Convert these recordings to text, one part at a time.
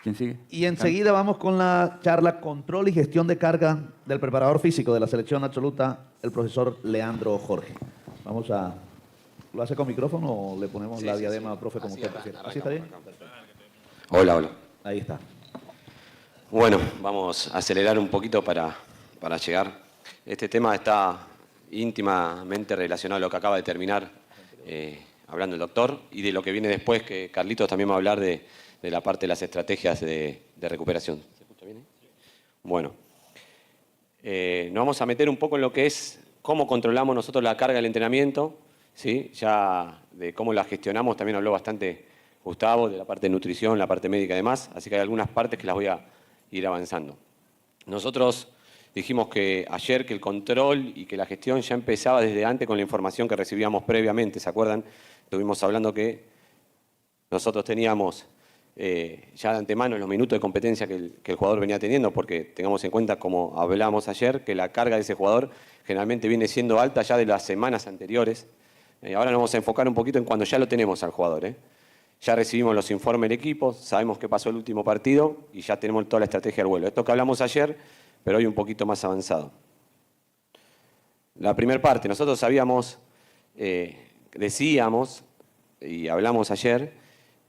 ¿Quién sigue? Y enseguida vamos con la charla Control y Gestión de Carga del preparador físico de la selección absoluta, el profesor Leandro Jorge. Vamos a... ¿Lo hace con micrófono o le ponemos la diadema al profe como usted prefiere? ¿Así está bien? Hola, hola. Ahí está. Bueno, vamos a acelerar un poquito para llegar. Este tema está íntimamente relacionado a lo que acaba de terminar hablando el doctor y de lo que viene después, que Carlitos también va a hablar de la parte de las estrategias de recuperación. ¿Se escucha bien? Bueno, nos vamos a meter un poco en lo que es cómo controlamos nosotros la carga del entrenamiento, ¿sí? Ya de cómo la gestionamos también habló bastante Gustavo, de la parte de nutrición, la parte médica y demás, así que hay algunas partes que las voy a ir avanzando. Nosotros dijimos que ayer que el control y que la gestión ya empezaba desde antes con la información que recibíamos previamente, ¿se acuerdan? Estuvimos hablando que nosotros teníamos ya de antemano los minutos de competencia que el jugador venía teniendo, porque tengamos en cuenta, como hablábamos ayer, que la carga de ese jugador generalmente viene siendo alta ya de las semanas anteriores. Ahora nos vamos a enfocar un poquito en cuando ya lo tenemos al jugador. Ya recibimos los informes del equipo, sabemos qué pasó el último partido y ya tenemos toda la estrategia del vuelo. Esto que hablamos ayer, pero hoy un poquito más avanzado. La primera parte, nosotros sabíamos, decíamos y hablamos ayer,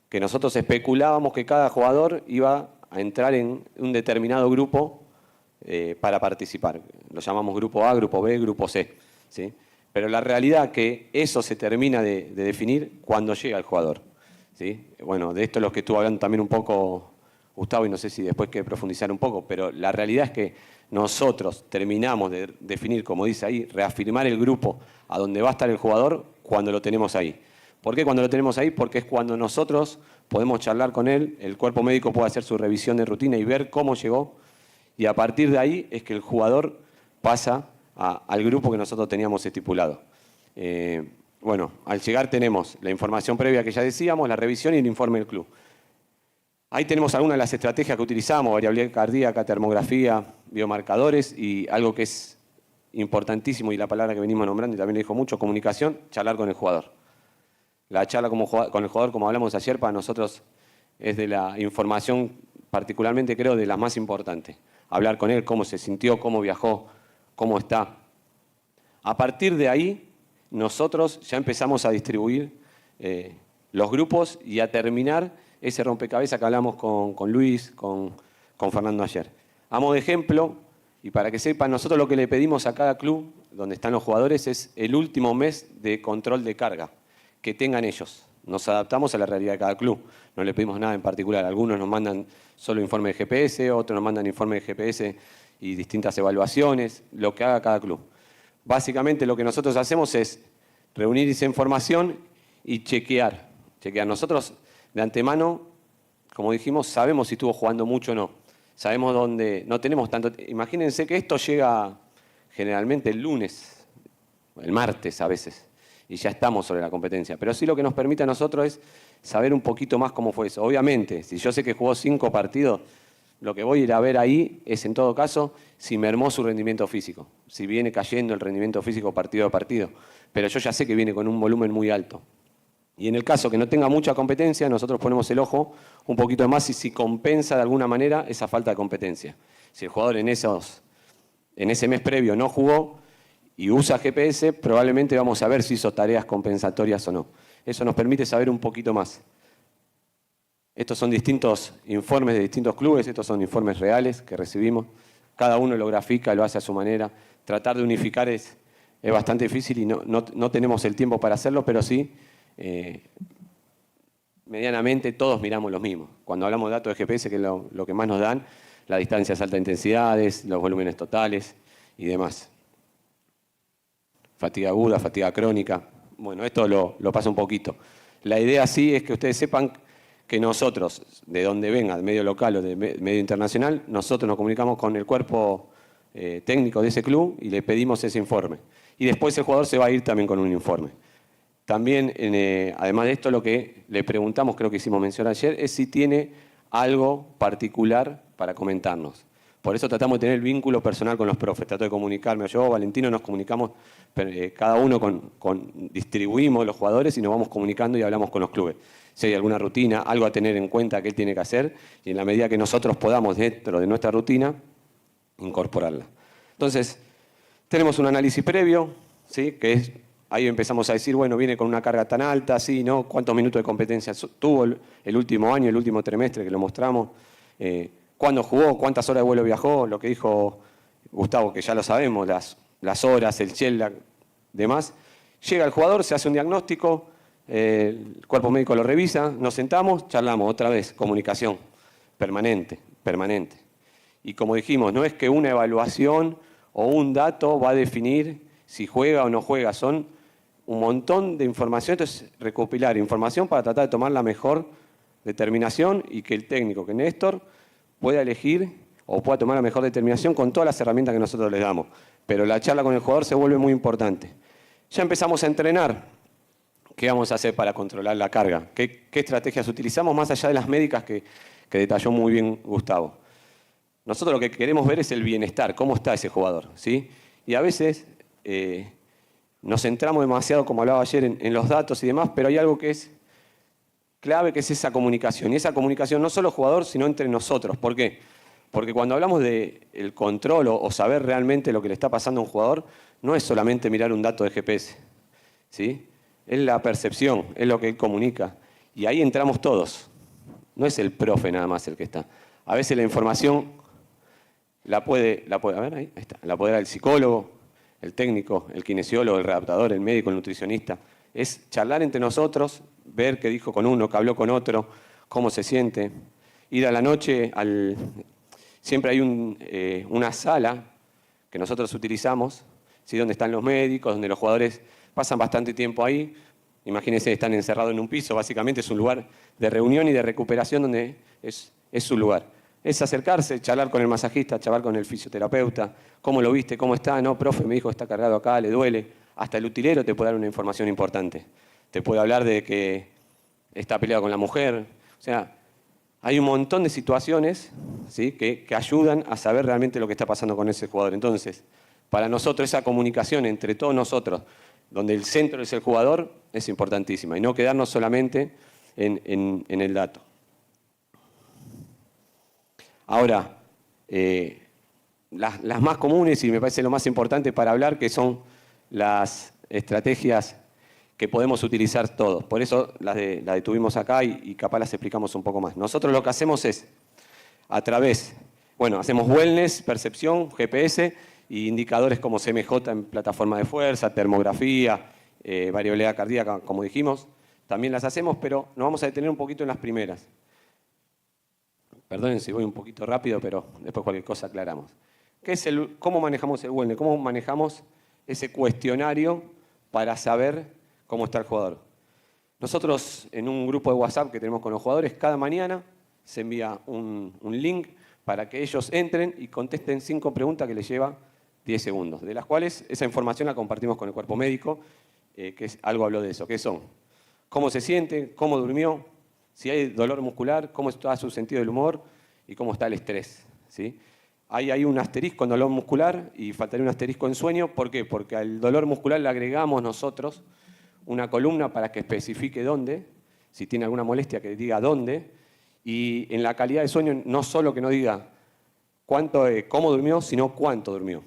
que nosotros especulábamos que cada jugador iba a entrar en un determinado grupo para participar. Lo llamamos grupo A, grupo B, grupo C, ¿sí? Pero la realidad es que eso se termina de definir cuando llega el jugador, ¿sí? Bueno, de esto es lo que estuvo hablando también un poco Gustavo, y no sé si después quiere profundizar un poco, pero la realidad es que nosotros terminamos de definir, como dice ahí, reafirmar el grupo a donde va a estar el jugador cuando lo tenemos ahí. ¿Por qué cuando lo tenemos ahí? Porque es cuando nosotros podemos charlar con él, el cuerpo médico puede hacer su revisión de rutina y ver cómo llegó, y a partir de ahí es que el jugador pasa al grupo que nosotros teníamos estipulado. Bueno, al llegar tenemos la información previa que ya decíamos, la revisión y el informe del club. Ahí tenemos algunas de las estrategias que utilizamos, variabilidad cardíaca, termografía, biomarcadores y algo que es importantísimo y la palabra que venimos nombrando y también le dijo mucho, comunicación, charlar con el jugador. La charla con el jugador, como hablamos ayer, para nosotros es de la información, particularmente creo, de la más importante. Hablar con él, cómo se sintió, cómo viajó, cómo está. A partir de ahí, nosotros ya empezamos a distribuir los grupos y a terminar ese rompecabezas que hablamos con Luis, con Fernando ayer. A modo de ejemplo, y para que sepan, nosotros lo que le pedimos a cada club, donde están los jugadores, es el último mes de control de carga que tengan ellos. Nos adaptamos a la realidad de cada club. No le pedimos nada en particular. Algunos nos mandan solo informe de GPS, otros nos mandan informe de GPS y distintas evaluaciones, lo que haga cada club. Básicamente lo que nosotros hacemos es reunir esa información y chequear. Nosotros de antemano, como dijimos, sabemos si estuvo jugando mucho o no. Sabemos dónde, no tenemos tanto... Imagínense que esto llega generalmente el lunes, el martes a veces, y ya estamos sobre la competencia. Pero sí lo que nos permite a nosotros es saber un poquito más cómo fue eso. Obviamente, si yo sé que jugó 5 partidos, lo que voy a ir a ver ahí es, en todo caso, si mermó su rendimiento físico, si viene cayendo el rendimiento físico partido a partido. Pero yo ya sé que viene con un volumen muy alto. Y en el caso que no tenga mucha competencia, nosotros ponemos el ojo un poquito más y si compensa de alguna manera esa falta de competencia. Si el jugador en ese mes previo no jugó y usa GPS, probablemente vamos a ver si hizo tareas compensatorias o no. Eso nos permite saber un poquito más. Estos son distintos informes de distintos clubes, estos son informes reales que recibimos. Cada uno lo grafica, lo hace a su manera. Tratar de unificar es bastante difícil y no tenemos el tiempo para hacerlo, pero sí, medianamente todos miramos lo mismo. Cuando hablamos de datos de GPS, que es lo que más nos dan, las distancias altas intensidades, los volúmenes totales y demás. Fatiga aguda, fatiga crónica. Bueno, esto lo paso un poquito. La idea sí es que ustedes sepan que nosotros, de donde venga, de medio local o de medio internacional, nosotros nos comunicamos con el cuerpo técnico de ese club y le pedimos ese informe. Y después el jugador se va a ir también con un informe. También, además de esto, lo que le preguntamos, creo que hicimos mención ayer, es si tiene algo particular para comentarnos. Por eso tratamos de tener el vínculo personal con los profes. Trato de comunicarme. Yo, Valentino, nos comunicamos, cada uno distribuimos los jugadores y nos vamos comunicando y hablamos con los clubes. Si hay alguna rutina, algo a tener en cuenta que él tiene que hacer, y en la medida que nosotros podamos, dentro de nuestra rutina, incorporarla. Entonces, tenemos un análisis previo, ¿sí? Que es, ahí empezamos a decir, bueno, viene con una carga tan alta, ¿sí? ¿No? ¿Cuántos minutos de competencia tuvo el último año, el último trimestre que lo mostramos? ¿Cuándo jugó? ¿Cuántas horas de vuelo viajó? Lo que dijo Gustavo, que ya lo sabemos, las horas, el jet lag, demás. Llega el jugador, se hace un diagnóstico, el cuerpo médico lo revisa, nos sentamos, charlamos otra vez, comunicación permanente. Y como dijimos, no es que una evaluación o un dato va a definir si juega o no juega, son un montón de información. Entonces, recopilar información para tratar de tomar la mejor determinación y que el técnico, que Néstor, pueda elegir o pueda tomar la mejor determinación con todas las herramientas que nosotros les damos. Pero la charla con el jugador se vuelve muy importante. Ya empezamos a entrenar. ¿Qué vamos a hacer para controlar la carga? ¿Qué estrategias utilizamos más allá de las médicas que detalló muy bien Gustavo? Nosotros lo que queremos ver es el bienestar, cómo está ese jugador, ¿sí? Y a veces nos centramos demasiado, como hablaba ayer, en los datos y demás, pero hay algo que es clave, que es esa comunicación. Y esa comunicación no solo jugador, sino entre nosotros. ¿Por qué? Porque cuando hablamos del control o saber realmente lo que le está pasando a un jugador, no es solamente mirar un dato de GPS, ¿sí? Es la percepción, es lo que él comunica. Y ahí entramos todos. No es el profe nada más el que está. A veces la información la puede a ver, ahí está, la puede dar el psicólogo, el técnico, el kinesiólogo, el readaptador, el médico, el nutricionista. Es charlar entre nosotros, ver qué dijo con uno, qué habló con otro, cómo se siente. Ir a la noche siempre hay una sala que nosotros utilizamos, ¿sí? Donde están los médicos, donde los jugadores pasan bastante tiempo ahí. Imagínense, están encerrados en un piso, básicamente es un lugar de reunión y de recuperación donde es su lugar. Es acercarse, charlar con el masajista, charlar con el fisioterapeuta, cómo lo viste, cómo está, no, profe, me dijo está cargado acá, le duele. Hasta el utilero te puede dar una información importante. Te puede hablar de que está peleado con la mujer. O sea, hay un montón de situaciones, ¿sí? que ayudan a saber realmente lo que está pasando con ese jugador. Entonces, para nosotros esa comunicación entre todos nosotros, donde el centro es el jugador, es importantísima. Y no quedarnos solamente en el dato. Ahora, las más comunes y me parece lo más importante para hablar, que son las estrategias que podemos utilizar todos. Por eso las detuvimos acá y capaz las explicamos un poco más. Nosotros lo que hacemos es, hacemos wellness, percepción, GPS y indicadores como CMJ en plataforma de fuerza, termografía, variabilidad cardíaca, como dijimos. También las hacemos, pero nos vamos a detener un poquito en las primeras. Perdonen si voy un poquito rápido, pero después cualquier cosa aclaramos. ¿Cómo manejamos el wellness? ¿Cómo manejamos ese cuestionario para saber cómo está el jugador? Nosotros, en un grupo de WhatsApp que tenemos con los jugadores, cada mañana se envía un link para que ellos entren y contesten 5 preguntas que les lleva 10 segundos, de las cuales esa información la compartimos con el cuerpo médico, que algo habló de eso, que son cómo se siente, cómo durmió, si hay dolor muscular, cómo está su sentido del humor y cómo está el estrés, ¿sí? Hay un asterisco en dolor muscular y faltaría un asterisco en sueño. ¿Por qué? Porque al dolor muscular le agregamos nosotros una columna para que especifique dónde, si tiene alguna molestia que diga dónde, y en la calidad de sueño no solo que no diga cómo durmió, sino cuánto durmió.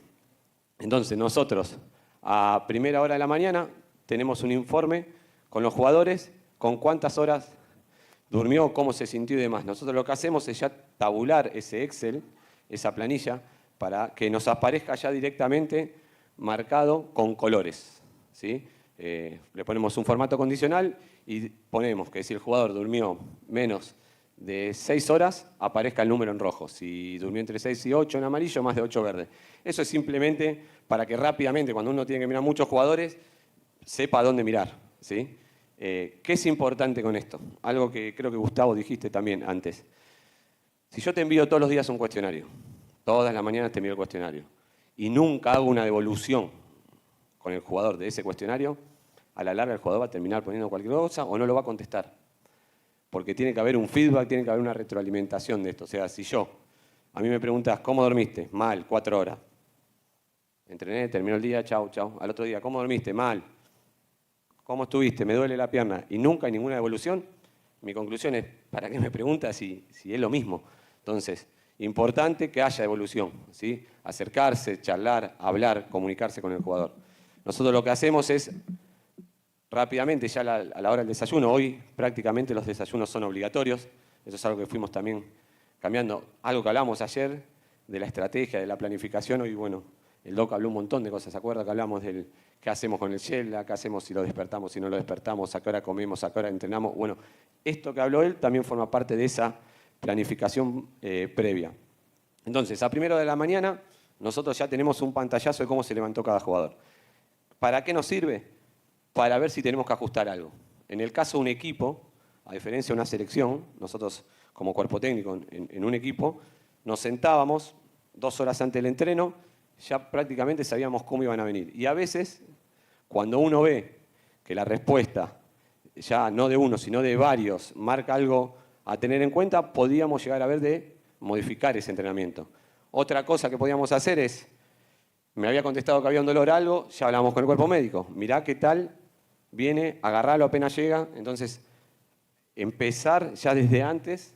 Entonces nosotros a primera hora de la mañana tenemos un informe con los jugadores con cuántas horas durmió, cómo se sintió y demás. Nosotros lo que hacemos es ya tabular ese Excel, esa planilla, para que nos aparezca ya directamente marcado con colores, ¿sí? Le ponemos un formato condicional y ponemos que si el jugador durmió menos de 6 horas, aparezca el número en rojo. Si durmió entre 6 y 8 en amarillo, más de 8 verde. Eso es simplemente para que rápidamente, cuando uno tiene que mirar muchos jugadores, sepa dónde mirar, ¿sí? ¿Qué es importante con esto? Algo que creo que Gustavo dijiste también antes. Si yo te envío todos los días un cuestionario, todas las mañanas te envío el cuestionario, y nunca hago una devolución con el jugador de ese cuestionario, a la larga el jugador va a terminar poniendo cualquier cosa o no lo va a contestar. Porque tiene que haber un feedback, tiene que haber una retroalimentación de esto. O sea, si yo A mí me preguntas, ¿cómo dormiste? Mal, 4 horas. Entrené, terminó el día, chau, chau. Al otro día, ¿cómo dormiste? Mal. ¿Cómo estuviste? Me duele la pierna. Y nunca hay ninguna evolución. Mi conclusión es, ¿para qué me preguntas si es lo mismo? Entonces, importante que haya evolución, ¿sí? Acercarse, charlar, hablar, comunicarse con el jugador. Nosotros lo que hacemos es, rápidamente, ya a la hora del desayuno, hoy prácticamente los desayunos son obligatorios, eso es algo que fuimos también cambiando. Algo que hablamos ayer de la estrategia, de la planificación, hoy, bueno, el Doc habló un montón de cosas, ¿se acuerda que hablamos del qué hacemos con el Shell, qué hacemos si lo despertamos, si no lo despertamos, a qué hora comemos, a qué hora entrenamos? Bueno, esto que habló él también forma parte de esa planificación previa. Entonces, a 1:00 de la mañana, nosotros ya tenemos un pantallazo de cómo se levantó cada jugador. ¿Para qué nos sirve? Para ver si tenemos que ajustar algo. En el caso de un equipo, a diferencia de una selección, nosotros como cuerpo técnico en un equipo, nos sentábamos 2 horas antes del entreno, ya prácticamente sabíamos cómo iban a venir. Y a veces, cuando uno ve que la respuesta, ya no de uno, sino de varios, marca algo a tener en cuenta, podíamos llegar a ver de modificar ese entrenamiento. Otra cosa que podíamos hacer es, me había contestado que había un dolor algo, ya hablamos con el cuerpo médico. Mirá qué tal, viene, agarrarlo apenas llega. Entonces, empezar ya desde antes,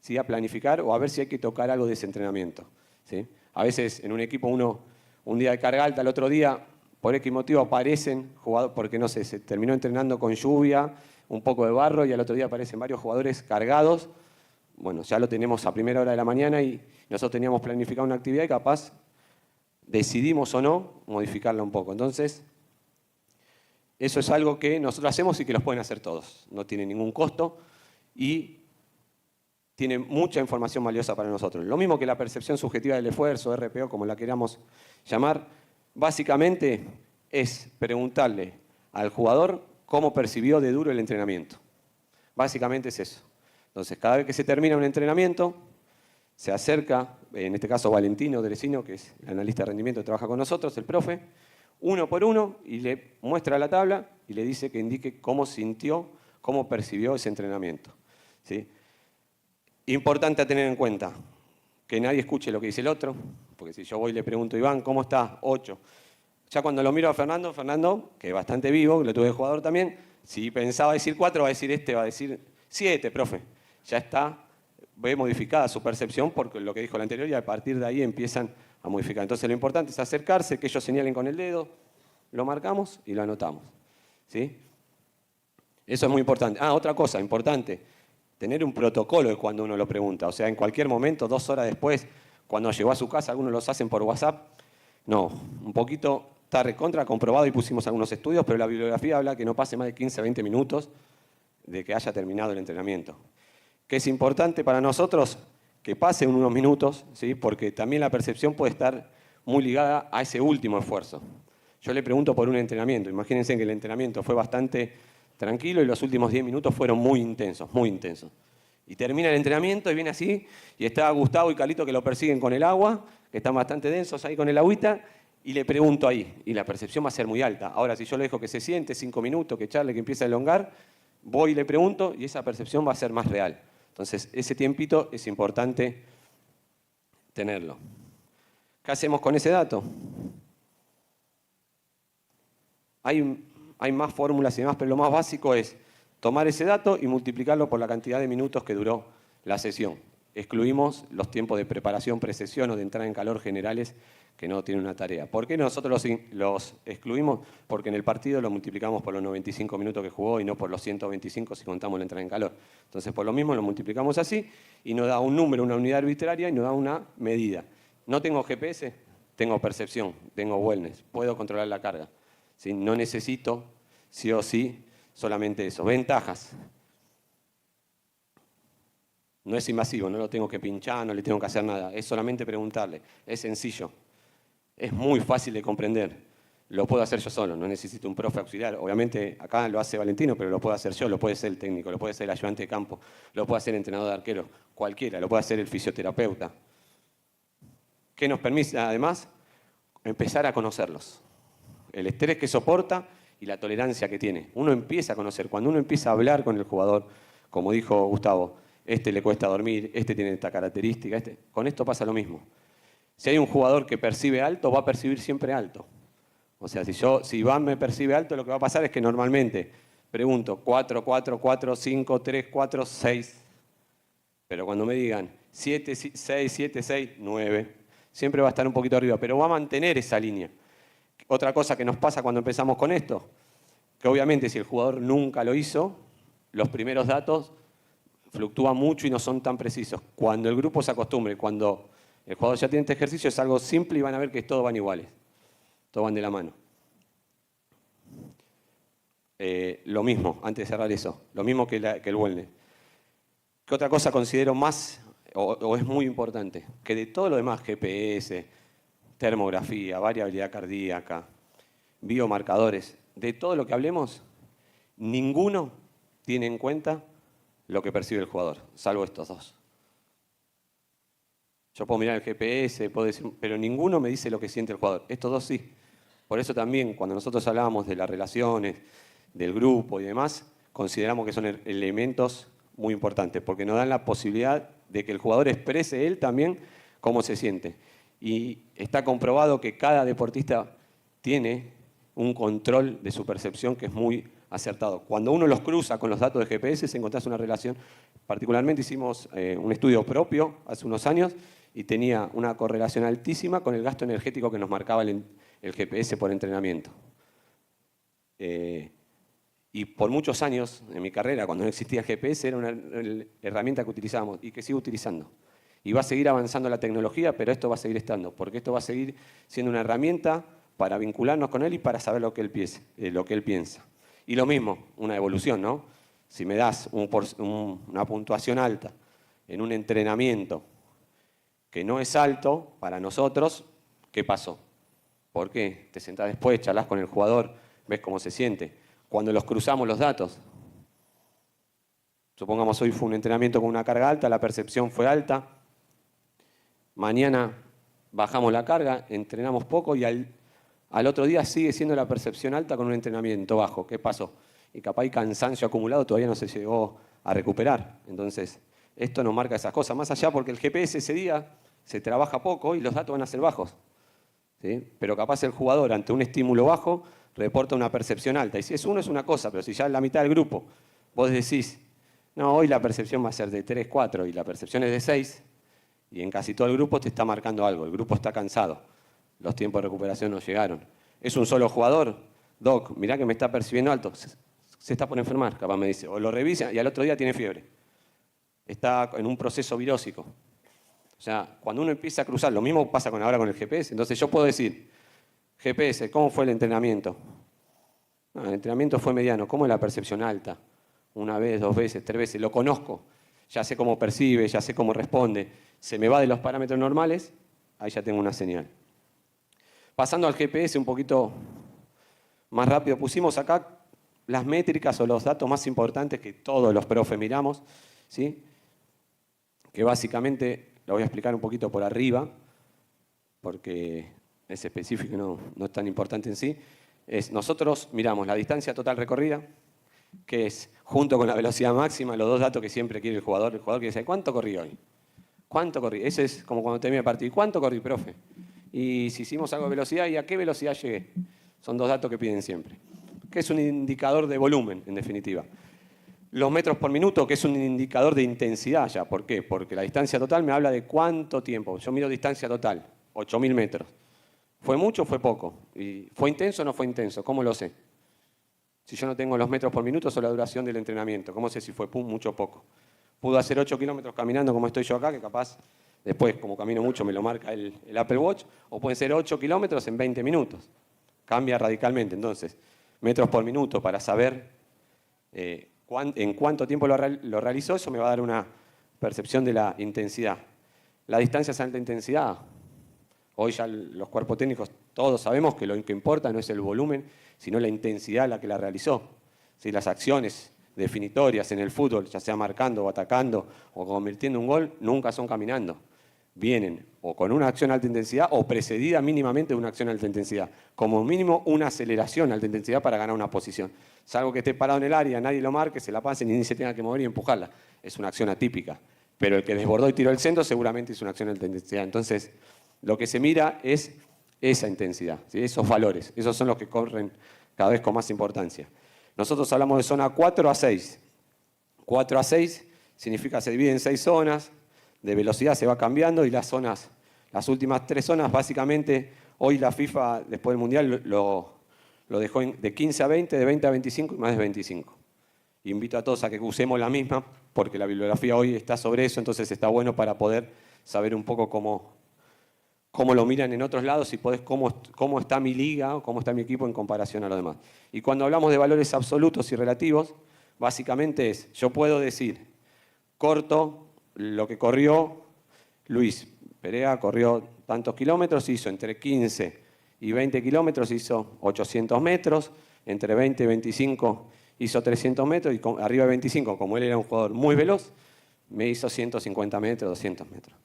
¿sí?, a planificar o a ver si hay que tocar algo de ese entrenamiento, ¿sí? A veces en un equipo uno, un día de carga alta, el otro día, por X motivo aparecen jugadores, porque no sé, se terminó entrenando con lluvia, un poco de barro y al otro día aparecen varios jugadores cargados. Bueno, ya lo tenemos a 1:00 de la mañana y nosotros teníamos planificado una actividad y capaz decidimos o no modificarla un poco. Entonces, eso es algo que nosotros hacemos y que los pueden hacer todos. No tiene ningún costo y tiene mucha información valiosa para nosotros. Lo mismo que la percepción subjetiva del esfuerzo, RPO, como la queramos llamar, básicamente es preguntarle al jugador cómo percibió de duro el entrenamiento. Básicamente es eso. Entonces, cada vez que se termina un entrenamiento, se acerca, en este caso Valentino Derecino, que es el analista de rendimiento que trabaja con nosotros, el profe, uno por uno, y le muestra la tabla y le dice que indique cómo sintió, cómo percibió ese entrenamiento, ¿sí? Importante a tener en cuenta, que nadie escuche lo que dice el otro, porque si yo voy y le pregunto, Iván, ¿cómo está? 8. Ya cuando lo miro a Fernando, que es bastante vivo, lo tuve de jugador también, si pensaba decir 4, va a decir va a decir 7, profe. Ya está, ve modificada su percepción por lo que dijo el anterior y a partir de ahí empiezan a modificar. Entonces lo importante es acercarse, que ellos señalen con el dedo, lo marcamos y lo anotamos, ¿sí? Eso es muy importante. Otra cosa importante, tener un protocolo de cuando uno lo pregunta. O sea, en cualquier momento, 2 horas después, cuando llegó a su casa, algunos los hacen por WhatsApp. No, un poquito está recontra comprobado y pusimos algunos estudios, pero la bibliografía habla que no pase más de 15 a 20 minutos de que haya terminado el entrenamiento. Que es importante para nosotros que pasen unos minutos, ¿sí?, porque también la percepción puede estar muy ligada a ese último esfuerzo. Yo le pregunto por un entrenamiento. Imagínense que el entrenamiento fue bastante tranquilo y los últimos 10 minutos fueron muy intensos, muy intensos. Y termina el entrenamiento y viene así, y está Gustavo y Carlito que lo persiguen con el agua, que están bastante densos ahí con el agüita, y le pregunto ahí, y la percepción va a ser muy alta. Ahora, si yo le dejo que se siente 5 minutos, que charle, que empiece a elongar, voy y le pregunto, y esa percepción va a ser más real. Entonces, ese tiempito es importante tenerlo. ¿Qué hacemos con ese dato? Hay más fórmulas y demás, pero lo más básico es tomar ese dato y multiplicarlo por la cantidad de minutos que duró la sesión. Excluimos los tiempos de preparación, precesión o de entrada en calor generales que no tienen una tarea. ¿Por qué nosotros los excluimos? Porque en el partido lo multiplicamos por los 95 minutos que jugó y no por los 125 si contamos la entrada en calor. Entonces, por lo mismo lo multiplicamos así y nos da un número, una unidad arbitraria y nos da una medida. No tengo GPS, tengo percepción, tengo wellness, puedo controlar la carga. ¿Sí? No necesito, sí o sí, solamente eso. Ventajas. No es invasivo, no lo tengo que pinchar, no le tengo que hacer nada. Es solamente preguntarle. Es sencillo. Es muy fácil de comprender. Lo puedo hacer yo solo, no necesito un profe auxiliar. Obviamente acá lo hace Valentino, pero lo puedo hacer yo, lo puede hacer el técnico, lo puede hacer el ayudante de campo, lo puede hacer el entrenador de arquero, cualquiera, lo puede hacer el fisioterapeuta. ¿Qué nos permite además? Empezar a conocerlos. El estrés que soporta y la tolerancia que tiene. Uno empieza a conocer, cuando uno empieza a hablar con el jugador, como dijo Gustavo, este le cuesta dormir, este tiene esta característica, con esto pasa lo mismo. Si hay un jugador que percibe alto, va a percibir siempre alto. O sea, si Iván me percibe alto, lo que va a pasar es que normalmente pregunto 4, 4, 4, 5, 3, 4, 6. Pero cuando me digan 7, 6, 7, 6, 9, siempre va a estar un poquito arriba, pero va a mantener esa línea. Otra cosa que nos pasa cuando empezamos con esto, que obviamente si el jugador nunca lo hizo, los primeros datos fluctúan mucho y no son tan precisos. Cuando el grupo se acostumbre, cuando el jugador ya tiene este ejercicio, es algo simple y van a ver que todos van iguales. Todos van de la mano. Lo mismo, antes de cerrar eso, lo mismo que el wellness. ¿Qué otra cosa considero más o es muy importante? Que de todo lo demás, GPS, termografía, variabilidad cardíaca, biomarcadores, de todo lo que hablemos, ninguno tiene en cuenta lo que percibe el jugador, salvo estos dos. Yo puedo mirar el GPS, puedo decir, pero ninguno me dice lo que siente el jugador. Estos dos sí. Por eso también, cuando nosotros hablábamos de las relaciones, del grupo y demás, consideramos que son elementos muy importantes, porque nos dan la posibilidad de que el jugador exprese él también cómo se siente. Y está comprobado que cada deportista tiene un control de su percepción que es muy acertado. Cuando uno los cruza con los datos de GPS, se encontrás una relación. Particularmente hicimos un estudio propio hace unos años y tenía una correlación altísima con el gasto energético que nos marcaba el GPS por entrenamiento. Y por muchos años en mi carrera, cuando no existía el GPS, era una herramienta que utilizábamos y que sigo utilizando. Y va a seguir avanzando la tecnología, pero esto va a seguir estando, porque esto va a seguir siendo una herramienta para vincularnos con él y para saber lo que él piensa. Y lo mismo, una evolución, ¿no? Si me das una puntuación alta en un entrenamiento que no es alto para nosotros, ¿qué pasó? ¿Por qué? Te sentás después, charlas con el jugador, ves cómo se siente. Cuando los cruzamos los datos, supongamos hoy fue un entrenamiento con una carga alta, la percepción fue alta, mañana bajamos la carga, entrenamos poco y al otro día sigue siendo la percepción alta con un entrenamiento bajo. ¿Qué pasó? Y capaz hay cansancio acumulado, todavía no se llegó a recuperar. Entonces, esto nos marca esas cosas. Más allá porque el GPS ese día se trabaja poco y los datos van a ser bajos. ¿Sí? Pero capaz el jugador ante un estímulo bajo reporta una percepción alta. Y si es uno es una cosa, pero si ya en la mitad del grupo vos decís, no, hoy la percepción va a ser de 3, 4 y la percepción es de 6, y en casi todo el grupo te está marcando algo, el grupo está cansado, los tiempos de recuperación no llegaron. ¿Es un solo jugador? Doc, mirá que me está percibiendo alto, se está por enfermar, capaz me dice, o lo revisa y al otro día tiene fiebre. Está en un proceso virósico. O sea, cuando uno empieza a cruzar, lo mismo pasa ahora con el GPS, entonces yo puedo decir, GPS, ¿cómo fue el entrenamiento? No, el entrenamiento fue mediano, ¿cómo es la percepción alta? Una vez, 2 veces, 3 veces, lo conozco, ya sé cómo percibe, ya sé cómo responde, se me va de los parámetros normales, ahí ya tengo una señal. Pasando al GPS un poquito más rápido, pusimos acá las métricas o los datos más importantes que todos los profes miramos, ¿sí? Que básicamente lo voy a explicar un poquito por arriba, porque es específico, no es tan importante en sí. Nosotros miramos la distancia total recorrida, que es junto con la velocidad máxima, los dos datos que siempre quiere el jugador. El jugador quiere saber, ¿cuánto corrí hoy? ¿Cuánto corrí? Ese es como cuando termina el partido. ¿Y cuánto corrí, profe? Y si hicimos algo de velocidad, ¿y a qué velocidad llegué? Son dos datos que piden siempre. Que es un indicador de volumen, en definitiva. Los metros por minuto, que es un indicador de intensidad ya. ¿Por qué? Porque la distancia total me habla de cuánto tiempo. Yo mido distancia total, 8.000 metros. ¿Fue mucho o fue poco? ¿Y fue intenso o no fue intenso? ¿Cómo lo sé? Si yo no tengo los metros por minuto, o la duración del entrenamiento. ¿Cómo sé si fue mucho o poco? Pudo hacer 8 kilómetros caminando como estoy yo acá, que capaz después, como camino mucho, me lo marca el Apple Watch, o pueden ser 8 kilómetros en 20 minutos. Cambia radicalmente. Entonces, metros por minuto para saber en cuánto tiempo lo realizó, eso me va a dar una percepción de la intensidad. La distancia es alta intensidad. Hoy ya los cuerpos técnicos todos sabemos que lo que importa no es el volumen, sino la intensidad a la que la realizó. Si las acciones definitorias en el fútbol, ya sea marcando o atacando o convirtiendo un gol, nunca son caminando. vienen o con una acción alta intensidad o precedida mínimamente de una acción alta intensidad. Como mínimo una aceleración alta intensidad para ganar una posición. Salvo que esté parado en el área, nadie lo marque, se la pasen y ni se tenga que mover y empujarla. Es una acción atípica. Pero el que desbordó y tiró el centro seguramente es una acción alta intensidad. Entonces, lo que se mira es esa intensidad, ¿sí? Esos valores. Esos son los que corren cada vez con más importancia. Nosotros hablamos de zona 4 a 6. 4 a 6 significa se divide en 6 zonas, de velocidad se va cambiando y las últimas 3 zonas, básicamente, hoy la FIFA, después del Mundial, lo dejó de 15 a 20, de 20 a 25 y más de 25. Invito a todos a que usemos la misma, porque la bibliografía hoy está sobre eso, entonces está bueno para poder saber un poco cómo lo miran en otros lados y podés cómo está mi liga o cómo está mi equipo en comparación a los demás. Y cuando hablamos de valores absolutos y relativos, básicamente yo puedo decir, corto lo que corrió Luis Perea, corrió tantos kilómetros, hizo entre 15 y 20 kilómetros, hizo 800 metros, entre 20 y 25 hizo 300 metros y arriba de 25, como él era un jugador muy veloz, me hizo 150 metros, 200 metros.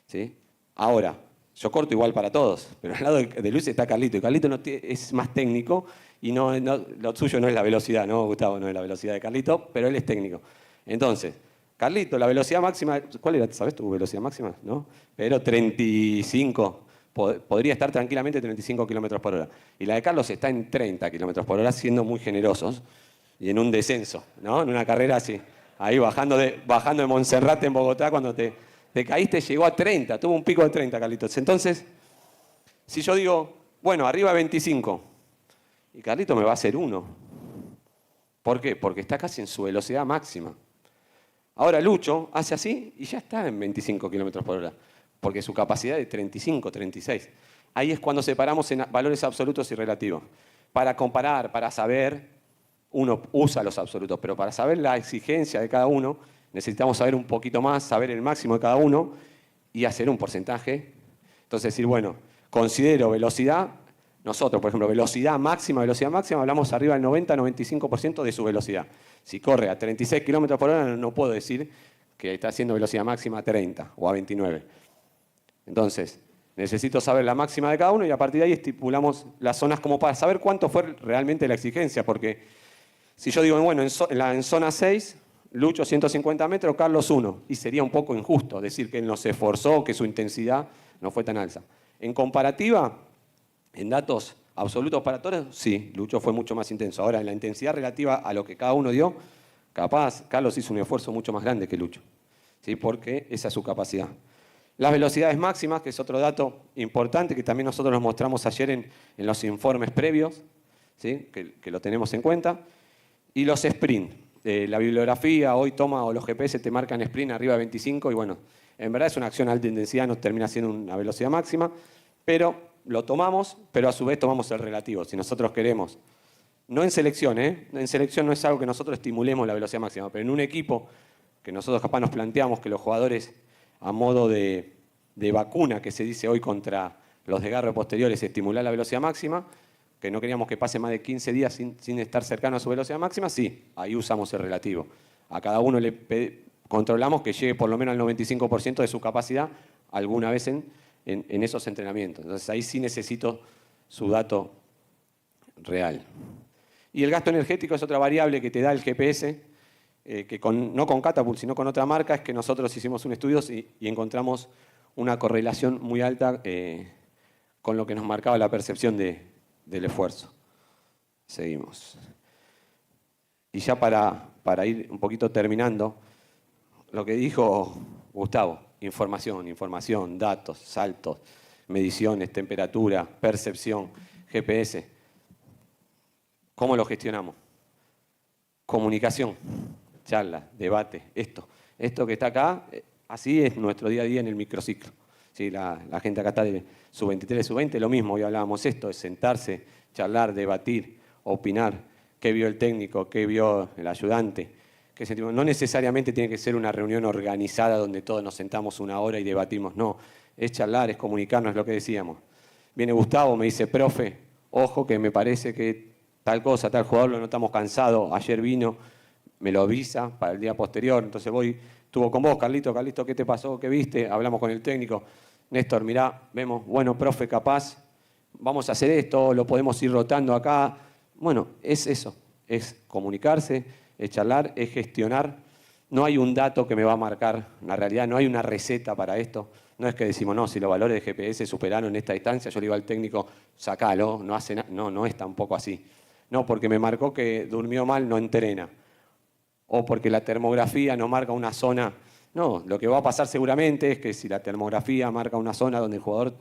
¿Sí? Ahora, yo corto igual para todos, pero al lado de Luis está Carlito, y Carlito es más técnico y lo suyo no es la velocidad, ¿no, Gustavo? No es la velocidad de Carlito, pero él es técnico. Entonces, Carlito, la velocidad máxima, ¿cuál era? ¿Sabes tu velocidad máxima? ¿No? Pero 35, podría estar tranquilamente 35 kilómetros por hora. Y la de Carlos está en 30 kilómetros por hora, siendo muy generosos, y en un descenso, ¿no? En una carrera así, ahí bajando de Monserrate en Bogotá, cuando te caíste, llegó a 30, tuvo un pico de 30, Carlitos. Entonces, si yo digo, bueno, arriba de 25, y Carlito me va a hacer 1. ¿Por qué? Porque está casi en su velocidad máxima. Ahora Lucho hace así y ya está en 25 kilómetros por hora, porque su capacidad es 35, 36. Ahí es cuando separamos en valores absolutos y relativos. Para comparar, para saber, uno usa los absolutos, pero para saber la exigencia de cada uno, necesitamos saber un poquito más, saber el máximo de cada uno y hacer un porcentaje. Entonces decir, bueno, considero velocidad, nosotros, por ejemplo, velocidad máxima, hablamos arriba del 90-95% de su velocidad. Si corre a 36 kilómetros por hora, no puedo decir que está haciendo velocidad máxima a 30 o a 29. Entonces, necesito saber la máxima de cada uno y a partir de ahí estipulamos las zonas como para saber cuánto fue realmente la exigencia, porque si yo digo, bueno, en zona 6, Lucho 150 metros, Carlos 1, y sería un poco injusto decir que él no se esforzó, que su intensidad no fue tan alta. En comparativa, en datos absolutos para todos, sí, Lucho fue mucho más intenso. Ahora, en la intensidad relativa a lo que cada uno dio, capaz Carlos hizo un esfuerzo mucho más grande que Lucho, ¿sí? Porque esa es su capacidad. Las velocidades máximas, que es otro dato importante que también nosotros los mostramos ayer en los informes previos, ¿sí? que lo tenemos en cuenta. Y los sprint. La bibliografía hoy toma, o los GPS te marcan sprint arriba de 25, y bueno, en verdad es una acción alta intensidad, no termina siendo una velocidad máxima, pero lo tomamos, pero a su vez tomamos el relativo. Si nosotros queremos, no en selección, en selección no es algo que nosotros estimulemos la velocidad máxima, pero en un equipo que nosotros capaz nos planteamos que los jugadores a modo de vacuna que se dice hoy contra los desgarros posteriores, estimular la velocidad máxima, que no queríamos que pase más de 15 días sin estar cercano a su velocidad máxima, sí, ahí usamos el relativo. A cada uno le controlamos que llegue por lo menos al 95% de su capacidad alguna vez en esos entrenamientos. Entonces ahí sí necesito su dato real. Y el gasto energético es otra variable que te da el GPS, que no con Catapult, sino con otra marca, es que nosotros hicimos un estudio y encontramos una correlación muy alta con lo que nos marcaba la percepción del esfuerzo. Seguimos. Y ya para ir un poquito terminando, lo que dijo Gustavo, información, datos, saltos, mediciones, temperatura, percepción, GPS. ¿Cómo lo gestionamos? Comunicación, charla, debate, esto que está acá, así es nuestro día a día en el microciclo. Sí, la gente acá está de sub-23, sub-20, lo mismo, hoy hablábamos esto, es sentarse, charlar, debatir, opinar, qué vio el técnico, qué vio el ayudante, qué sentimos. No necesariamente tiene que ser una reunión organizada donde todos nos sentamos una hora y debatimos, no, es charlar, es comunicarnos, es lo que decíamos. Viene Gustavo, me dice, profe, ojo que me parece que tal cosa, tal jugador lo notamos cansado, ayer vino, me lo avisa para el día posterior, entonces voy, estuvo con vos, Carlito, ¿qué te pasó? ¿Qué viste? Hablamos con el técnico. Néstor, mirá, vemos, bueno, profe, capaz, vamos a hacer esto, lo podemos ir rotando acá. Bueno, es eso, es comunicarse, es charlar, es gestionar. No hay un dato que me va a marcar la realidad, no hay una receta para esto. No es que decimos, no, si los valores de GPS superaron en esta distancia, yo le digo al técnico, sacalo, no hace nada. No, no es tampoco así. No, porque me marcó que durmió mal, no entrena. O porque la termografía no marca una zona. No, lo que va a pasar seguramente es que si la termografía marca una zona donde el jugador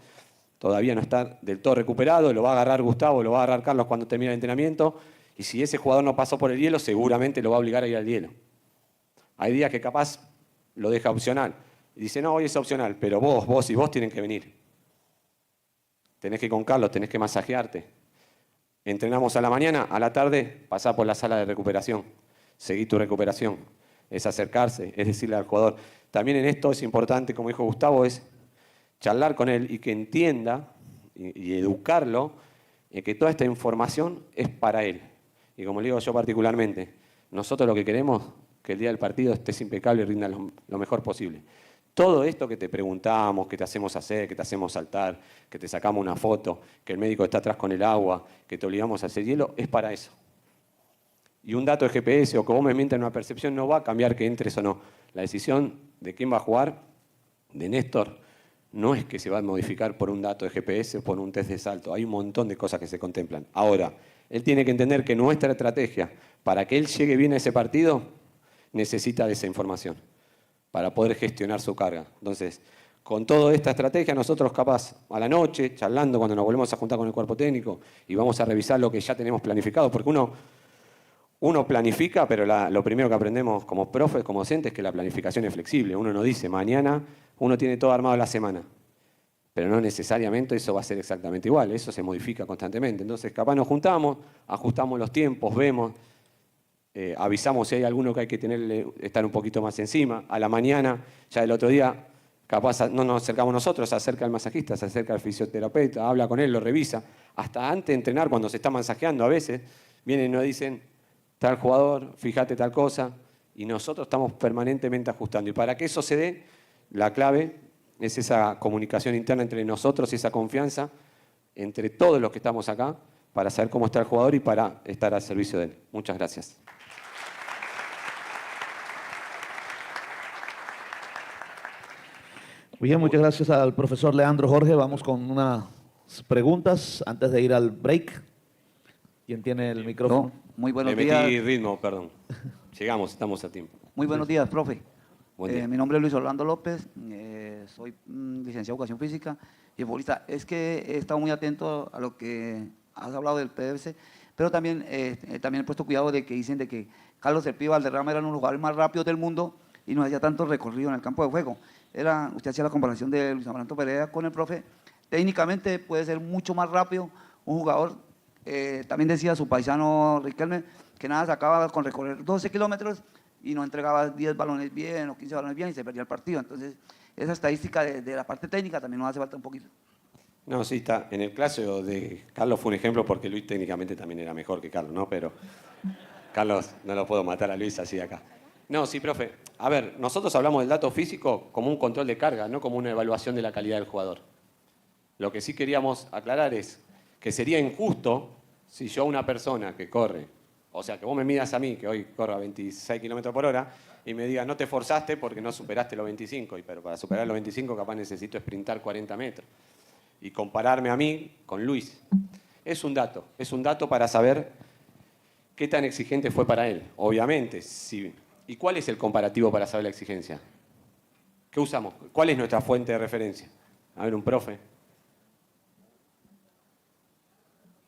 todavía no está del todo recuperado, lo va a agarrar Gustavo, lo va a agarrar Carlos cuando termine el entrenamiento, y si ese jugador no pasó por el hielo, seguramente lo va a obligar a ir al hielo. Hay días que capaz lo deja opcional. Y dice, no, hoy es opcional, pero vos y vos tienen que venir. Tenés que ir con Carlos, tenés que masajearte. Entrenamos a la mañana, a la tarde, pasá por la sala de recuperación. Seguí tu recuperación. Es acercarse, es decirle al jugador. También en esto es importante, como dijo Gustavo, es charlar con él y que entienda y educarlo en que toda esta información es para él. Y como le digo yo particularmente, nosotros lo que queremos es que el día del partido estés impecable y rinda lo mejor posible. Todo esto que te preguntamos, que te hacemos hacer, que te hacemos saltar, que te sacamos una foto, que el médico está atrás con el agua, que te obligamos a hacer hielo, es para eso. Y un dato de GPS o que vos me mientas en una percepción no va a cambiar que entres o no. La decisión de quién va a jugar, de Néstor, no es que se va a modificar por un dato de GPS o por un test de salto. Hay un montón de cosas que se contemplan. Ahora, él tiene que entender que nuestra estrategia, para que él llegue bien a ese partido, necesita de esa información para poder gestionar su carga. Entonces, con toda esta estrategia, nosotros capaz a la noche, charlando cuando nos volvemos a juntar con el cuerpo técnico y vamos a revisar lo que ya tenemos planificado, porque uno planifica, pero lo primero que aprendemos como profes, como docentes, es que la planificación es flexible. Uno no dice, mañana uno tiene todo armado la semana, pero no necesariamente eso va a ser exactamente igual, eso se modifica constantemente. Entonces, capaz nos juntamos, ajustamos los tiempos, vemos, avisamos si hay alguno que hay que estar un poquito más encima. A la mañana, ya el otro día, capaz no nos acercamos nosotros, se acerca el masajista, se acerca el fisioterapeuta, habla con él, lo revisa. Hasta antes de entrenar, cuando se está masajeando a veces, vienen y nos dicen, tal jugador, fíjate tal cosa, y nosotros estamos permanentemente ajustando. Y para que eso se dé, la clave es esa comunicación interna entre nosotros y esa confianza entre todos los que estamos acá para saber cómo está el jugador y para estar al servicio de él. Muchas gracias. Muy bien, muchas gracias al profesor Leandro Jorge. Vamos con unas preguntas antes de ir al break. ¿Quién tiene el micrófono? No, muy buenos Le días. metí ritmo, perdón. Llegamos, estamos a tiempo. Muy buenos días, profe. Buen día. Mi nombre es Luis Orlando López, soy licenciado en Educación Física y futbolista. Es que he estado muy atento a lo que has hablado del PDFC, pero también he puesto cuidado de que dicen de que Carlos El Pibe Valderrama era uno de los jugadores más rápidos del mundo y no hacía tanto recorrido en el campo de juego. Usted hacía la comparación de Luis Amaranto Pereira con el profe. Técnicamente puede ser mucho más rápido un jugador. También decía su paisano Riquelme que nada sacaba con recorrer 12 kilómetros y no entregaba 10 balones bien o 15 balones bien y se perdía el partido. Entonces, esa estadística de la parte técnica también nos hace falta un poquito. No, sí, está. En el caso de Carlos fue un ejemplo porque Luis técnicamente también era mejor que Carlos, ¿no? Pero Carlos, no lo puedo matar a Luis así de acá. No, sí, profe. A ver, nosotros hablamos del dato físico como un control de carga, no como una evaluación de la calidad del jugador. Lo que sí queríamos aclarar es que sería injusto si yo a una persona que corre, o sea, que vos me midas a mí, que hoy corro a 26 kilómetros por hora, y me digas, no te esforzaste porque no superaste los 25, pero para superar los 25 capaz necesito sprintar 40 metros. Y compararme a mí con Luis. Es un dato para saber qué tan exigente fue para él. Obviamente, sí. ¿Y cuál es el comparativo para saber la exigencia? ¿Qué usamos? ¿Cuál es nuestra fuente de referencia? A ver, un profe.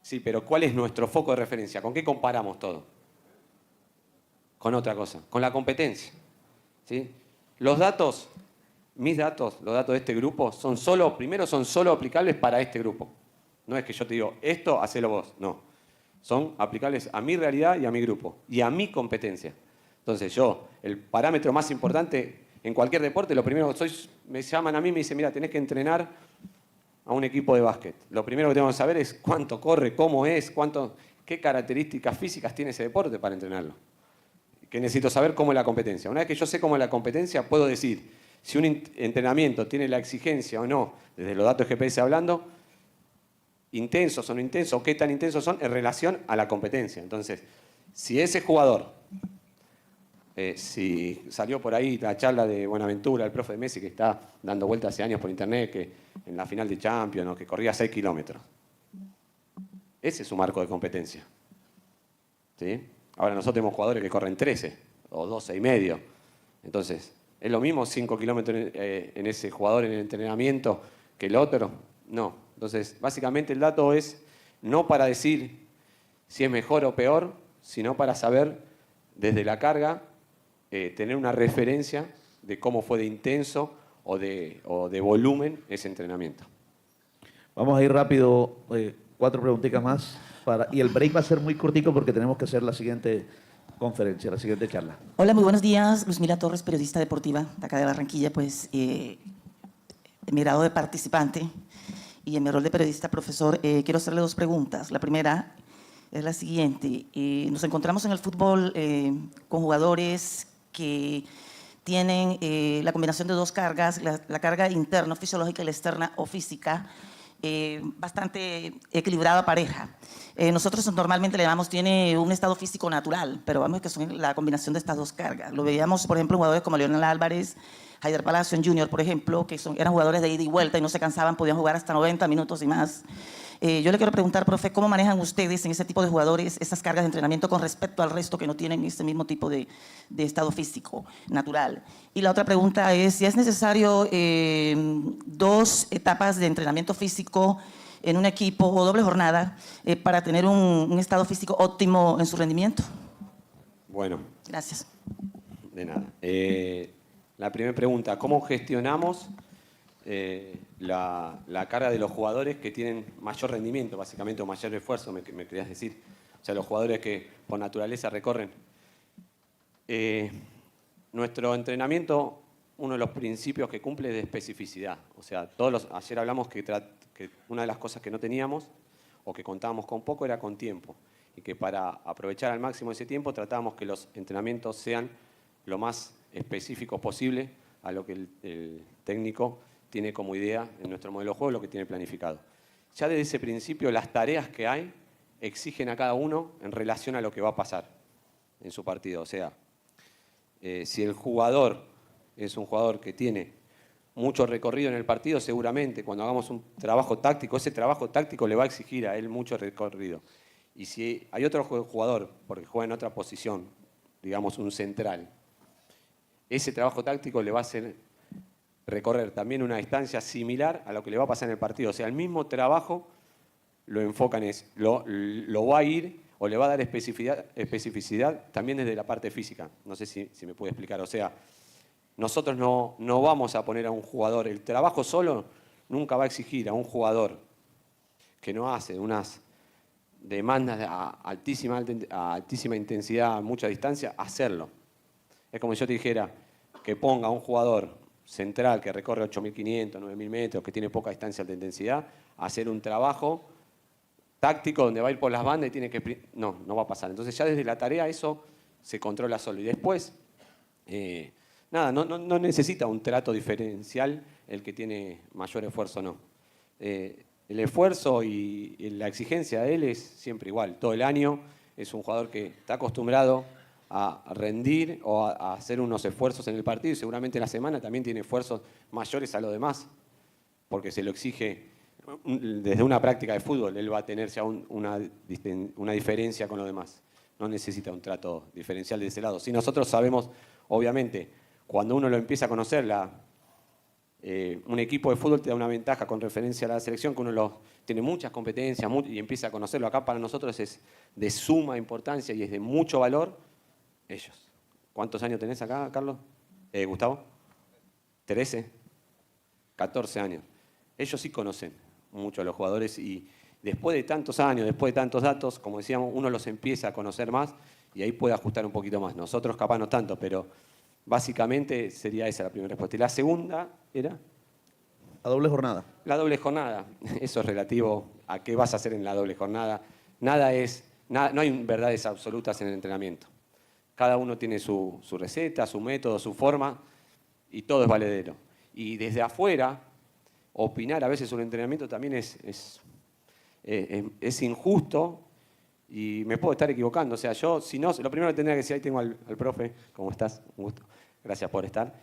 Sí, pero ¿cuál es nuestro foco de referencia? ¿Con qué comparamos todo? Con otra cosa, con la competencia. ¿Sí? Los datos, mis datos, los datos de este grupo, son solo aplicables para este grupo. No es que yo te digo, esto, hacelo vos. No. Son aplicables a mi realidad y a mi grupo. Y a mi competencia. Entonces el parámetro más importante en cualquier deporte, lo primero que me llaman a mí y me dicen, mira, tenés que entrenar a un equipo de básquet. Lo primero que tenemos que saber es cuánto corre, cómo es, qué características físicas tiene ese deporte para entrenarlo. que necesito saber cómo es la competencia. Una vez que yo sé cómo es la competencia, puedo decir si un entrenamiento tiene la exigencia o no, desde los datos GPS hablando, intensos o no intensos, o qué tan intensos son en relación a la competencia. Entonces, si ese jugador, si salió por ahí la charla de Buenaventura, el profe de Messi, que está dando vueltas hace años por internet, que en la final de Champions, o que corría 6 kilómetros. Ese es su marco de competencia. ¿Sí? Ahora nosotros tenemos jugadores que corren 13 o 12 y medio. Entonces, ¿es lo mismo 5 kilómetros en ese jugador en el entrenamiento que el otro? No. Entonces, básicamente el dato es no para decir si es mejor o peor, sino para saber desde la carga, tener una referencia de cómo fue de intenso o de volumen ese entrenamiento. Vamos a ir rápido, 4 preguntitas más. Y el break va a ser muy cortico porque tenemos que hacer la siguiente conferencia, la siguiente charla. Hola, muy buenos días. Luzmila Torres, periodista deportiva de acá de Barranquilla. Pues en mi grado de participante y en mi rol de periodista profesor, quiero hacerle 2 preguntas. La primera es la siguiente. Nos encontramos en el fútbol con jugadores que tienen la combinación de 2 cargas, la carga interna fisiológica y la externa o física, bastante equilibrada, pareja. Nosotros normalmente le llamamos, tiene un estado físico natural, pero vamos que son la combinación de estas 2 cargas. Lo veíamos, por ejemplo, en jugadores como Leonel Álvarez, Haider Palacio Jr., por ejemplo, que eran jugadores de ida y vuelta y no se cansaban, podían jugar hasta 90 minutos y más. Yo le quiero preguntar, profe, ¿cómo manejan ustedes en ese tipo de jugadores esas cargas de entrenamiento con respecto al resto que no tienen ese mismo tipo de estado físico natural? Y la otra pregunta es si es necesario 2 etapas de entrenamiento físico en un equipo o doble jornada para tener un estado físico óptimo en su rendimiento. Bueno. Gracias. De nada. La primera pregunta, ¿cómo gestionamos la carga de los jugadores que tienen mayor rendimiento, básicamente, o mayor esfuerzo, me querías decir? O sea, los jugadores que por naturaleza recorren. Nuestro entrenamiento, uno de los principios que cumple es de especificidad. O sea, ayer hablamos que una de las cosas que no teníamos o que contábamos con poco era con tiempo. Y que para aprovechar al máximo ese tiempo tratábamos que los entrenamientos sean lo más específicos posible a lo que el técnico tiene como idea en nuestro modelo de juego, lo que tiene planificado. Ya desde ese principio, las tareas que hay exigen a cada uno en relación a lo que va a pasar en su partido. O sea, si el jugador es un jugador que tiene mucho recorrido en el partido, seguramente cuando hagamos un trabajo táctico, ese trabajo táctico le va a exigir a él mucho recorrido. Y si hay otro jugador, porque juega en otra posición, digamos un central, ese trabajo táctico le va a hacer recorrer también una distancia similar a lo que le va a pasar en el partido. O sea, el mismo trabajo lo enfoca en eso, lo va a ir o le va a dar especificidad también desde la parte física. No sé si me puede explicar. O sea, nosotros no vamos a poner a un jugador, el trabajo solo nunca va a exigir a un jugador que no hace unas demandas a altísima intensidad, a mucha distancia, hacerlo. Es como si yo te dijera que ponga a un jugador central que recorre 8.500, 9.000 metros, que tiene poca distancia de intensidad, a hacer un trabajo táctico donde va a ir por las bandas y tiene que... No va a pasar. Entonces ya desde la tarea eso se controla solo. Y después, no necesita un trato diferencial el que tiene mayor esfuerzo, no. El esfuerzo y la exigencia de él es siempre igual. Todo el año es un jugador que está acostumbrado a rendir o a hacer unos esfuerzos en el partido y seguramente en la semana también tiene esfuerzos mayores a los demás, porque se lo exige desde una práctica de fútbol. Él va a tener ya una diferencia con los demás. No necesita un trato diferencial de ese lado. Si nosotros sabemos, obviamente, cuando uno lo empieza a conocer, un equipo de fútbol te da una ventaja con referencia a la selección, que uno tiene muchas competencias y empieza a conocerlo. Acá para nosotros es de suma importancia y es de mucho valor ellos. ¿Cuántos años tenés acá, Carlos? Gustavo. 13, 14 años. Ellos sí conocen mucho a los jugadores y después de tantos años, después de tantos datos, como decíamos, uno los empieza a conocer más y ahí puede ajustar un poquito más. Nosotros capaz no tanto, pero básicamente sería esa la primera respuesta. Y la segunda era... La doble jornada. La doble jornada. Eso es relativo a qué vas a hacer en la doble jornada. No hay verdades absolutas en el entrenamiento. Cada uno tiene su receta, su método, su forma, y todo es valedero. Y desde afuera, opinar a veces sobre entrenamiento también es injusto y me puedo estar equivocando. O sea, yo, si no, lo primero que tendría que decir, ahí tengo al profe, ¿cómo estás? Un gusto, gracias por estar.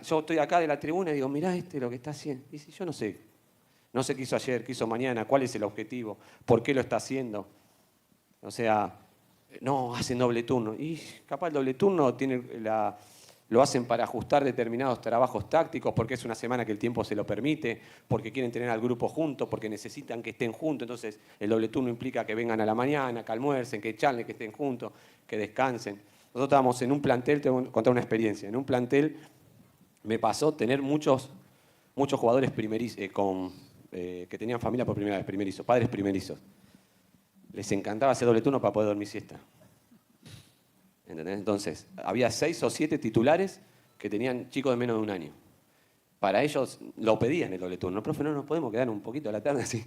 Yo estoy acá de la tribuna y digo, mirá lo que está haciendo. Y si yo no sé qué hizo ayer, qué hizo mañana, cuál es el objetivo, por qué lo está haciendo. O sea, no, hacen doble turno. Y capaz el doble turno lo hacen para ajustar determinados trabajos tácticos, porque es una semana que el tiempo se lo permite, porque quieren tener al grupo junto, porque necesitan que estén juntos. Entonces, el doble turno implica que vengan a la mañana, que almuercen, que charlen, que estén juntos, que descansen. Nosotros estábamos en un plantel, te voy a contar una experiencia. En un plantel me pasó tener muchos jugadores que tenían familia por primera vez, primerizos, padres primerizos. Les encantaba hacer doble turno para poder dormir siesta. ¿Entendés? Entonces, había 6 o 7 titulares que tenían chicos de menos de 1 año. Para ellos lo pedían el doble turno. Profe, no nos podemos quedar un poquito a la tarde así.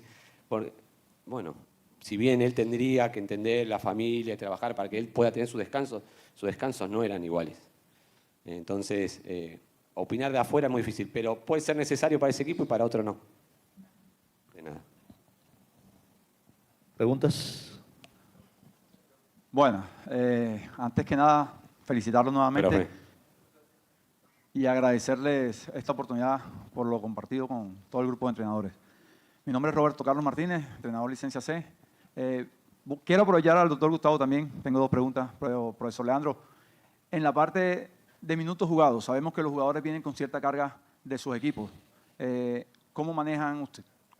Bueno, si bien él tendría que entender la familia y trabajar para que él pueda tener sus descansos no eran iguales. Entonces, opinar de afuera es muy difícil, pero puede ser necesario para ese equipo y para otro no. De nada. ¿Preguntas? Bueno, antes que nada, felicitarlos nuevamente Profe. y agradecerles esta oportunidad por lo compartido con todo el grupo de entrenadores. Mi nombre es Roberto Carlos Martínez, entrenador licencia C. Quiero aprovechar al doctor Gustavo también. Tengo 2 preguntas, profesor Leandro. En la parte de minutos jugados, sabemos que los jugadores vienen con cierta carga de sus equipos. ¿Cómo manejan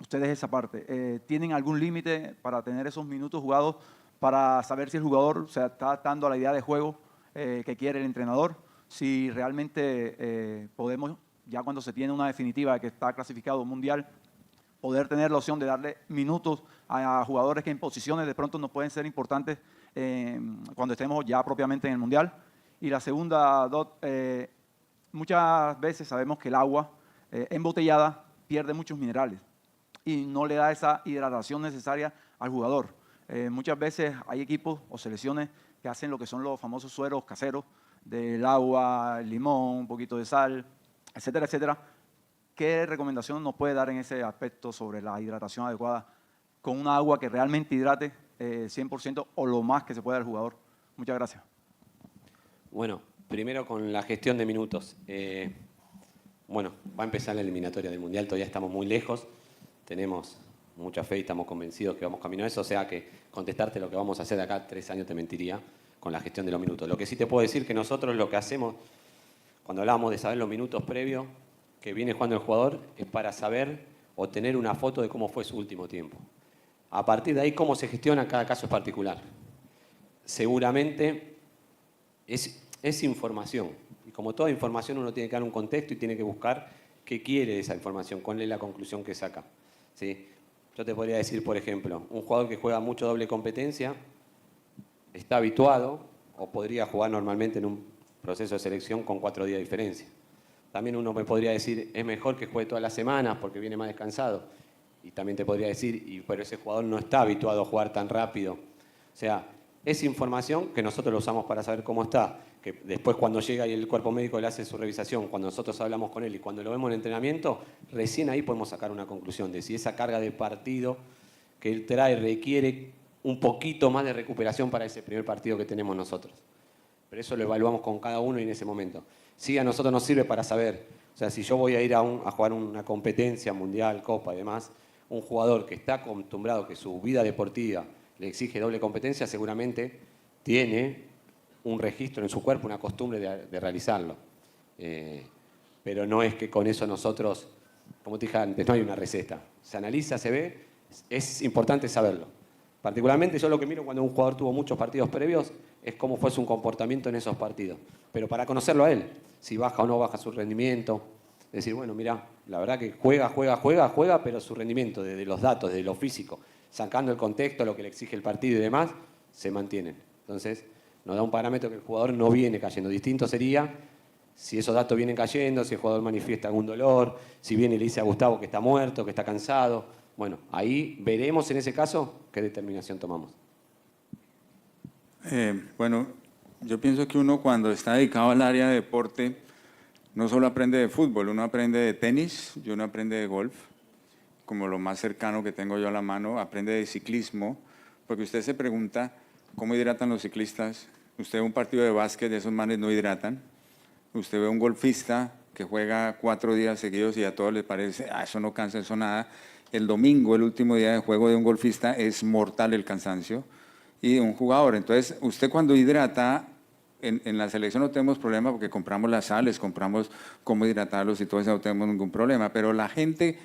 ustedes esa parte? ¿Tienen algún límite para tener esos minutos jugados para saber si el jugador se está adaptando a la idea de juego que quiere el entrenador? Si realmente podemos, ya cuando se tiene una definitiva de que está clasificado mundial, poder tener la opción de darle minutos a jugadores que en posiciones de pronto nos pueden ser importantes cuando estemos ya propiamente en el mundial. Y la segunda, muchas veces sabemos que el agua embotellada pierde muchos minerales y no le da esa hidratación necesaria al jugador. Muchas veces hay equipos o selecciones que hacen lo que son los famosos sueros caseros del agua, el limón, un poquito de sal, etcétera, etcétera. ¿Qué recomendación nos puede dar en ese aspecto sobre la hidratación adecuada con una agua que realmente hidrate 100% o lo más que se pueda al jugador? Muchas gracias. Bueno, primero con la gestión de minutos. Bueno, va a empezar la eliminatoria del Mundial, todavía estamos muy lejos, tenemos mucha fe y estamos convencidos que vamos camino a eso, o sea que contestarte lo que vamos a hacer de acá a 3 años te mentiría con la gestión de los minutos. Lo que sí te puedo decir que nosotros lo que hacemos, cuando hablábamos de saber los minutos previos que viene jugando el jugador, es para saber o tener una foto de cómo fue su último tiempo. A partir de ahí, cómo se gestiona cada caso es particular. Seguramente es información. Y como toda información uno tiene que dar un contexto y tiene que buscar qué quiere de esa información, cuál es la conclusión que saca. ¿Sí? Yo te podría decir, por ejemplo, un jugador que juega mucho doble competencia está habituado o podría jugar normalmente en un proceso de selección con 4 días de diferencia. También uno me podría decir, es mejor que juegue todas las semanas porque viene más descansado. Y también te podría decir, pero ese jugador no está habituado a jugar tan rápido. O sea, es información que nosotros lo usamos para saber cómo está, que después cuando llega y el cuerpo médico le hace su revisión, cuando nosotros hablamos con él y cuando lo vemos en entrenamiento, recién ahí podemos sacar una conclusión de si esa carga de partido que él trae requiere un poquito más de recuperación para ese primer partido que tenemos nosotros. Pero eso lo evaluamos con cada uno y en ese momento. Sí, a nosotros nos sirve para saber, o sea, si yo voy a ir a jugar una competencia mundial, copa y demás, un jugador que está acostumbrado, que su vida deportiva le exige doble competencia, seguramente tiene un registro en su cuerpo, una costumbre de realizarlo. Pero no es que con eso nosotros, como te dije antes, no hay una receta. Se analiza, se ve, es importante saberlo. Particularmente yo lo que miro cuando un jugador tuvo muchos partidos previos es cómo fue su comportamiento en esos partidos. Pero para conocerlo a él, si baja o no baja su rendimiento, decir, bueno, mira, la verdad que juega, pero su rendimiento desde los datos, desde lo físico, sacando el contexto, lo que le exige el partido y demás, se mantienen. Entonces, nos da un parámetro que el jugador no viene cayendo. Distinto sería si esos datos vienen cayendo, si el jugador manifiesta algún dolor, si viene y le dice a Gustavo que está muerto, que está cansado. Bueno, ahí veremos en ese caso qué determinación tomamos. Bueno, Yo pienso que uno cuando está dedicado al área de deporte, no solo aprende de fútbol, uno aprende de tenis y uno aprende de golf, como lo más cercano que tengo yo a la mano, aprende de ciclismo, porque usted se pregunta cómo hidratan los ciclistas. Usted ve un partido de básquet, esos manes no hidratan. Usted ve un golfista que juega 4 días seguidos y a todos les parece, eso no cansa, eso nada. El domingo, el último día de juego de un golfista, es mortal el cansancio. Y de un jugador. Entonces, usted cuando hidrata, en la selección no tenemos problema porque compramos las sales, compramos cómo hidratarlos y todo eso, no tenemos ningún problema. Pero la gente,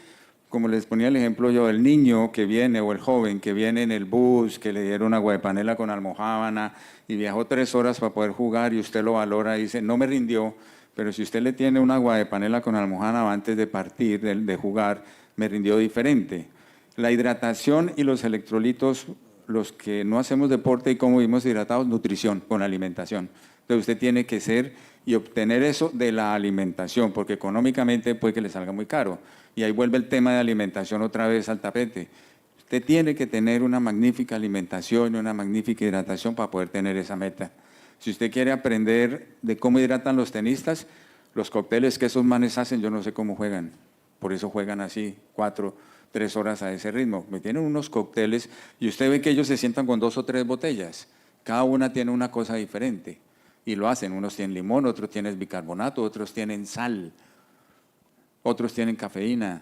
como les ponía el ejemplo yo, el niño que viene o el joven que viene en el bus, que le dieron agua de panela con almojábana y viajó 3 horas para poder jugar y usted lo valora y dice, no me rindió, pero si usted le tiene un agua de panela con almojábana antes de partir, de jugar, me rindió diferente. La hidratación y los electrolitos, los que no hacemos deporte y cómo vivimos hidratados, nutrición con alimentación. Entonces usted tiene que ser y obtener eso de la alimentación, porque económicamente puede que le salga muy caro. Y ahí vuelve el tema de alimentación otra vez al tapete. Usted tiene que tener una magnífica alimentación y una magnífica hidratación para poder tener esa meta. Si usted quiere aprender de cómo hidratan los tenistas, los cócteles que esos manes hacen, yo no sé cómo juegan. Por eso juegan así, 3 horas a ese ritmo. Me tienen unos cócteles y usted ve que ellos se sientan con 2 o 3 botellas. Cada una tiene una cosa diferente. Y lo hacen. Unos tienen limón, otros tienen bicarbonato, otros tienen sal, otros tienen cafeína.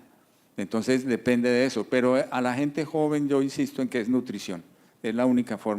Entonces depende de eso. Pero a la gente joven yo insisto en que es nutrición. Es la única forma.